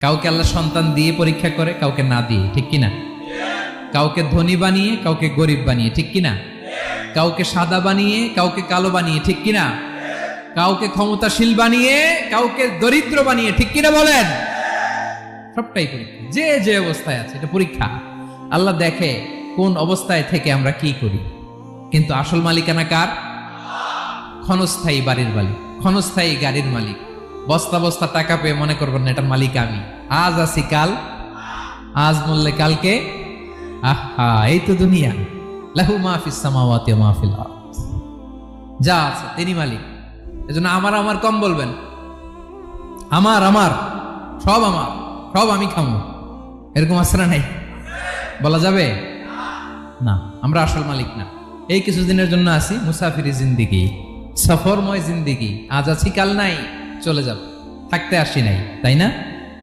কাউকে আল্লাহ সন্তান দিয়ে পরীক্ষা করে, কাউকে না দিয়ে, ঠিক কিনা? কাউকে ধনী বানিয়ে, কাউকে গরিব বানিয়ে, ঠিক কিনা? কাউকে সাদা বানিয়ে, কাউকে কালো বানিয়ে, ঠিক কিনা? কাউকে ক্ষমতাশীল বানিয়ে, কাউকে দরিদ্র বানিয়ে, ঠিক কিনা বলেন? সবটাই পরীক্ষা, যে যে অবস্থায় আছে এটা পরীক্ষা। আল্লাহ দেখে কোন অবস্থায় থেকে আমরা কি করি। কিন্তু আসল মালিকানা কার? ক্ষণস্থায়ী বাড়ির মালিক, ক্ষণস্থায়ী গাড়ির মালিক। বস্তা বস্তা টাকা পেয়ে মনে করবেন না এটার মালিক আমি। আজ আছি কাল, আজ মরলে কালকে। আহা, এই তো দুনিয়া। লাহু মা ফিস সামাওয়াতি ওয়া মা ফিল আরদ। যা আছে তিনি মালিক। এজন্য আমার আমার কম বলবেন। আমার আমার সব আমার, সব আমি খাবো, এরকম আছে না? নাই, বলা যাবে না। আমরা আসল মালিক না। এই কিছুদিনের জন্য আছি, মুসাফিরি জিন্দিগি, সফরময় জিন্দিগি। আজ আছি কাল নাই, চলে যাব। থাকতে আসি নাই, তাই না?